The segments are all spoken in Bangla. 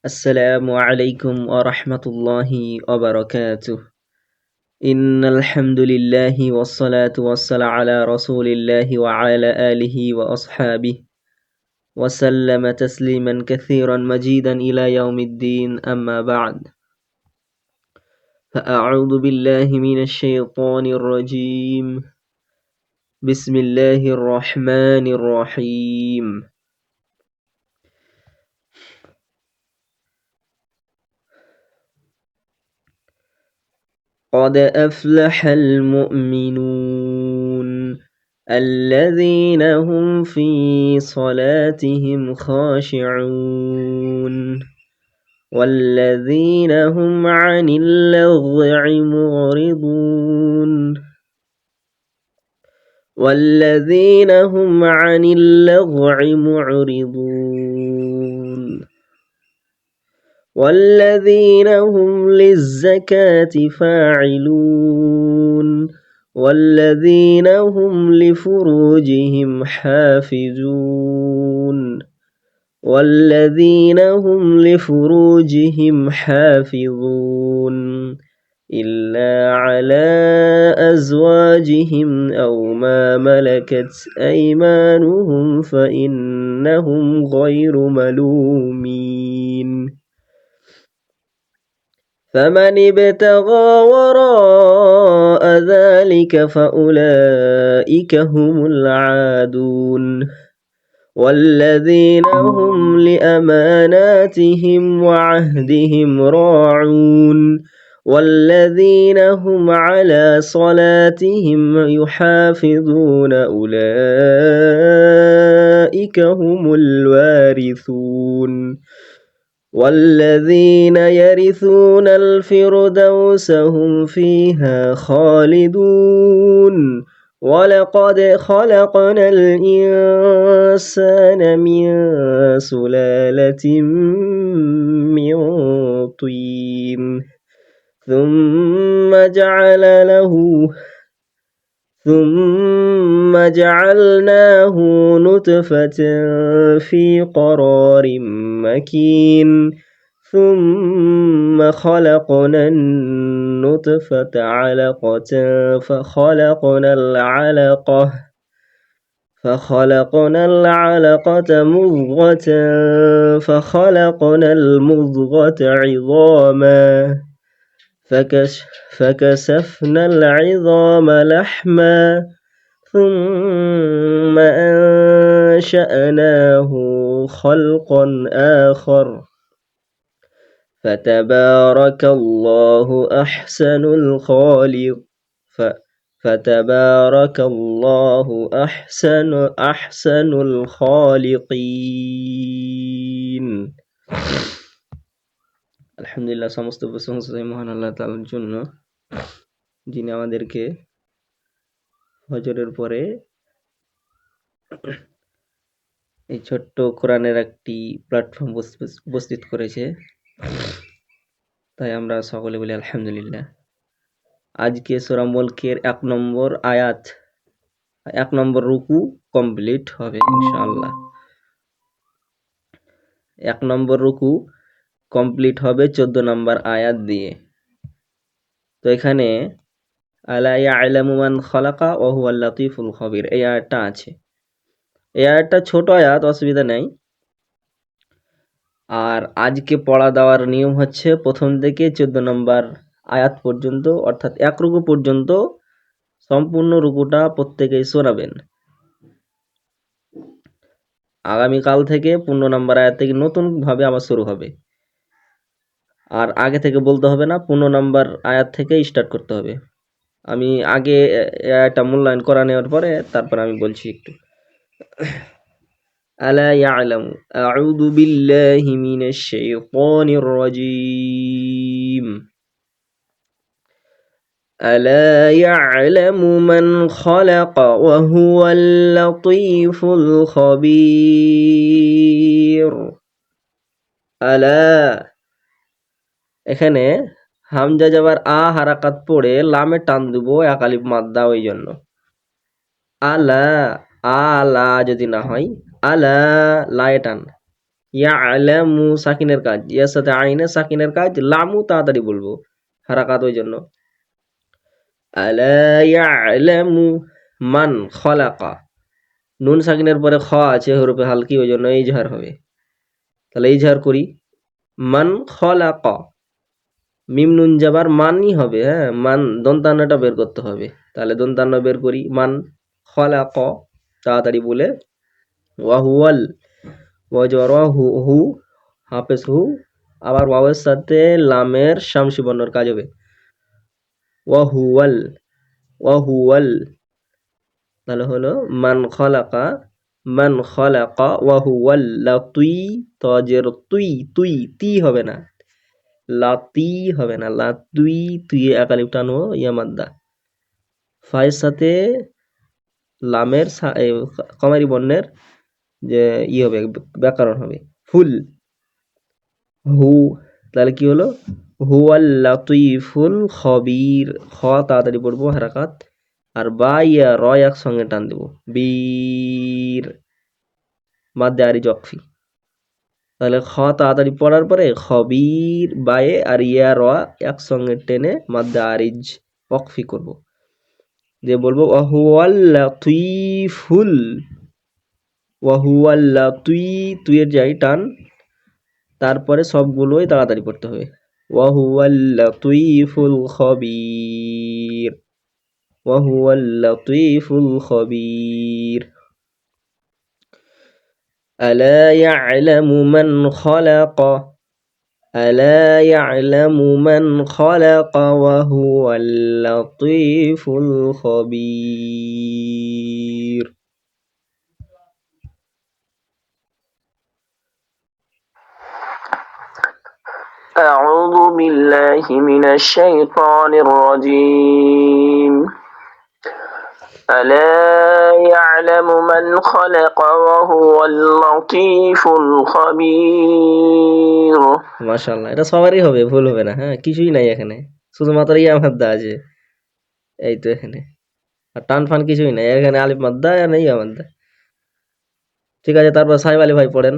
السلام عليكم ورحمة الله وبركاته. إن الحمد لله والصلاة والسلام على رسول الله وعلى آله وأصحابه وسلم تسليما كثيرا مجيدا إلى يوم الدين. أما بعد، فأعوذ بالله من الشيطان الرجيم. بسم الله الرحمن الرحيم. قد أفلح المؤمنون الذين هم في صلاتهم خاشعون والذين هم عن اللغو معرضون والذين هم للزكاة فاعلون والذين هم لفروجهم حافظون إلا على أزواجهم أو ما ملكت أيمانهم فإنهم غير ملومين. فمن ابتغى وراء ذلك فأولئك هم العادون. والذين هم لأماناتهم وعهدهم راعون والذين هم على صلاتهم يحافظون أولئك هم الوارثون. والذين يرثون الفردوس هم فيها خالدون. ولقد خلقنا الإنسان من سلالة من طين ثم جعلناه نطفة في قرار مكين ثم خلقنا النطفة علقة فخلقنا العلقة مضغة فخلقنا المضغة عظاما فكسفنا العظام لحما ثم أنشأناه خلقا آخر فتبارك الله أحسن الخالقين. আলহামদুলিল্লাহ, সমস্ত প্রশংসা মহান আল্লাহ তাআলার জন্য, যিনি আমাদেরকে ফজরের পরে এই ছোট্ট কোরআনের একটি প্ল্যাটফর্ম উপস্থিত করেছে। তাই আমরা সকলে বলি আলহামদুলিল্লাহ। আজকে সূরা মুলকের 1 নম্বর আয়াত, 1 নম্বর রুকু কমপ্লিট হবে ইনশাআল্লাহ। 1 নম্বর রুকু কমপ্লিট হবে 14 নম্বর আয়াত দিয়ে। তো এখানে আলা ইয়ালামু মান খালাকা ওয়া হুয়াল লাতীফুল খবীর এই আয়াতটা আছে। এই আয়াতটা ছোট আয়াত, অসুবিধা নাই। আর আজকে পড়া দেওয়ার নিয়ম হচ্ছে প্রথম থেকে 14 নম্বর আয়াত পর্যন্ত, অর্থাৎ 1 রুকু পর্যন্ত সম্পূর্ণ রুকুটা প্রত্যেকেই শোনাবেন। আগামীকাল থেকে 15 নম্বর আয়াত থেকে নতুন ভাবে আবার শুরু হবে। আর আগে থেকে বলতে হবে না, 15 নম্বর আয়াত থেকে স্টার্ট করতে হবে। আমি আগে এটা মূল্যায়ন করা নেওয়ার পরে তারপর আমি বলছি একটু। আলা ইয়ালামু আউযু বিল্লাহি মিনাশ শাইতানির রাজীম। ألا يعلم من خلق وهو اللطيف الخبير। আলা, এখানে হামজা যাবার আ হারাকাত পড়ে লামে টান দেব, এক আলিফ মাদ্দা, ওই জন্য আলা, আলা যদি না হয় আলা লায়ে টান, ইয়ালামু সাকিনের কাজ, ইয়ার সাথে আইনে সাকিনের কাজ, লামু তাড়াতাড়ি বলবো, হারাকাত ওই জন্য। আলা ইয়ালামু মান খলাকা, নুন সাকিনের পরে খ আছে হরফে হালকি, ওই জন্য ইজহার হবে। তাহলে ইজহার করি, মান খলাকা, মিম নুন যাবার মানই হবে, হ্যাঁ, মান দন্তান্নটা বের করতে হবে। তাহলে দন্তান্ন বের করি, মান খলাকা, তাড়াতাড়ি বলে। ওয়াহুয়াল, ওয়াজর হু হু, হাফেজ হু, আবার ওয়াওয়ের সাথে লামের শামসি বর্ণর কাজ হবে। ওয়াহুয়াল, ওয়াহুয়াল, তাহলে হলো মান খলাকা, মান খলাকা ওয়াহুয়াল লাতুই, তজের তুই, তুই তি হবে না, লাতি হবে না, লাতুই, তুই একালিফ টানবো, ইয়া মাদ্দা। ফায়ের সাথে লামের কমারি বর্ণের যে ই হবে, ব্যাকরণ হবে, ফুল, হু, তাহলে কি হলো, হুয়াল লাতিফুল খবির, খ তাড়াতাড়ি পড়বো হারাকাত, আর বা ইয়া র একসঙ্গে টান দেবো, বীর, মাদ্দে আরি জকফি। তাহলে খ তাড়াতাড়ি পড়ার পরে খবির, বায়ে আর ইয়া র একসঙ্গে টেনে মাদ্দে আরিজ ওয়াকফি করব, যে বলবো ওয়াহুয়াল লাতিফুল, ওয়াহুয়াল লাতি, তুইয়ের যাই টান, তারপরে সবগুলোই তাড়াতাড়ি পড়তে হবে। ওয়াহুয়াল লাতিফুল খবির, ওয়াহুয়াল লাতিফুল খবির। আলা ইয়ালামু মান খালাকা, আলা ইয়ালামু মান খালাকা ওয়া হুয়াল লাতিফুল খবির। أعوذ بالله من الشيطان الرجيم ألا يعلم من خلق وهو اللطيف الخبير। মাশাআল্লাহ, এটা সবারই হবে, ভুল হবে না, হ্যাঁ, কিছুই নাই এখানে, শুধুমাত্র ইয়া মাদ্দা আছে, এই তো এখানে, আর টান ফান কিছুই নাই এখানে, আলিফ মাদ্দা আর ইয়া মাদ্দা। ঠিক আছে, তারপর সাহেব আলী ভাই পড়েন।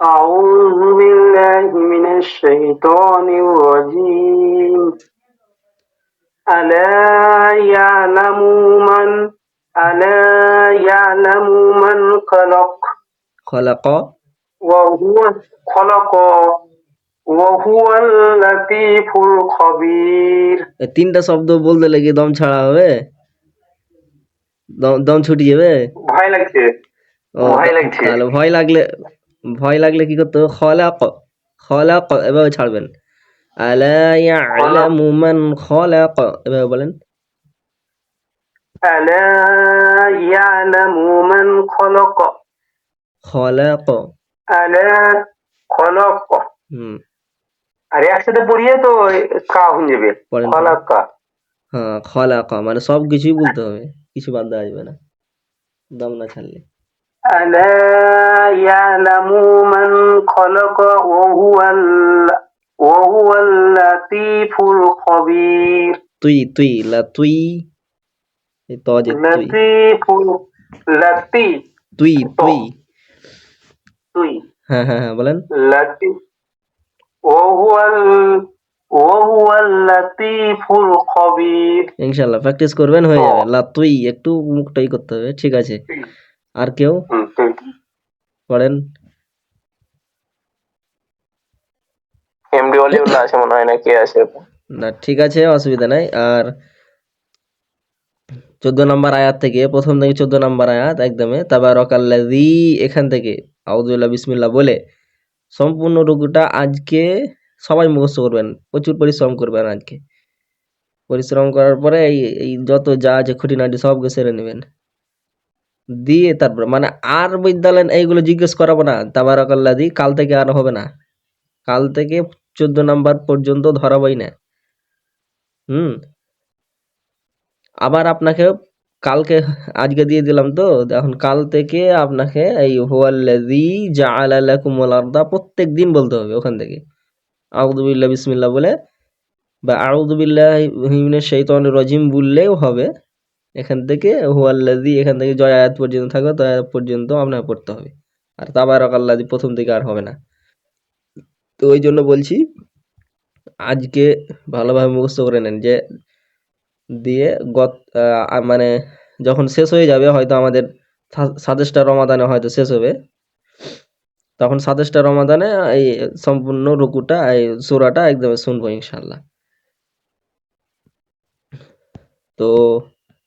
أعوذ بالله من الشيطان الرجيم ألا يعلم من خلق খলাক, وهو اللطيف الخبير। এই তিনটা শব্দ বলতে লেগে দম ছাড়া হবে, দম ছুটি যাবে। ভয় লাগছে, ও, তাহলে ভয় লাগলে কি করতে হবে, খলাক, খলাক এভাবে ছাড়বেন, আলা ইয়ালামু মান খলাক, এভাবে বলেন। ألا يعلم من خلق খলাক, ألا خلق। আর একসাথে পড়িয়ে তো কা হয়ে যাবে, পড়েন। খলাকা। হ্যাঁ, খলাক মানে সব কিছুই বলতে হবে, কিছু বাদ দেওয়া যাবে না দম না ছাড়লে। ألا يعلم من خلق وهو اللطيف الخبير। তুই লা তুই, এই তজে তুই, لطيف لطيف তুই তুই, তুই, হ্যাঁ হ্যাঁ হ্যাঁ বলেন। لطيف وهو اللطيف الخبير। ইনশাআল্লাহ প্র্যাকটিস করবেন, হয়ে যাবে। লা তুই একটু মুখটাই করতে হবে, ঠিক আছে। আর কেউ পড়েন। এমডি ওলিউল্লাহ আছে মনে হয়, না কে আছে? না, ঠিক আছে, অসুবিধা নাই। আর 14 নম্বর আয়াত থেকে, প্রথম থেকে 14 নম্বর আয়াত একদমে, তাবারাকাল্লাযী, এখান থেকে আউযুবিল্লাহ বিসমিল্লাহ বলে সম্পূর্ণ রুকুটা আজকে সবাই মুখস্থ করবেন, প্রচুর পরিশ্রম করবেন আজকে। পরিশ্রম করার পরে এই যত যা আছে খুঁটিনাটি সবকে সেরে নেবেন, দিয়ে তারপর মানে আর বিদ্যালয় এইগুলো জিজ্ঞেস করাবো না, তাবারাকাল্লাযী কাল থেকে আর হবে না, কাল থেকে 14 নাম্বার পর্যন্ত ধরাবই না। আবার আপনাকে কালকে, আজকে দিয়ে দিলাম তো, এখন কাল থেকে আপনাকে এই হুয়াল্লাযী জাআলা লাকুমুল আরদা প্রত্যেক দিন বলতে হবে ওখান থেকে, আউযু বিল্লাহি বিসমিল্লাহ বলে, বা আউযু বিল্লাহি মিনাশ শাইতানির রাজিম বললেও হবে, এখান থেকে হুয়াল্লাযী, এখান থেকে জয় আয়াত পর্যন্ত থাকবে, তো আয়াত পর্যন্ত আপনার পড়তে হবে। আর তাবারাকাল্লাযী প্রথম থেকে আর হবে না। তো ওই জন্য বলছি আজকে ভালোভাবে মুখস্থ করে নেন, যে দিয়ে গত মানে যখন শেষ হয়ে যাবে, হয়তো আমাদের 27টা রমাদানে হয়তো শেষ হবে, তখন 27টা রমাদানে এই সম্পূর্ণ রুকুটা, এই সূরাটা একদম শুনবো ইনশাআল্লাহ। তো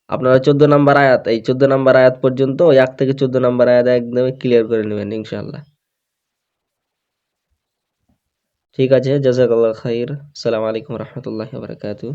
আপনারা 14 নাম্বার আয়াত, এই 14 নাম্বার আয়াত পর্যন্ত, ওই 1 থেকে 14 নাম্বার আয়াত একদমই ক্লিয়ার করে নেবেন ইনশাআল্লাহ। ঠিক আছে, জাযাকাল্লাহু খাইর। আসসালামু আলাইকুম ওয়া রাহমাতুল্লাহি ওয়া বারাকাতুহু।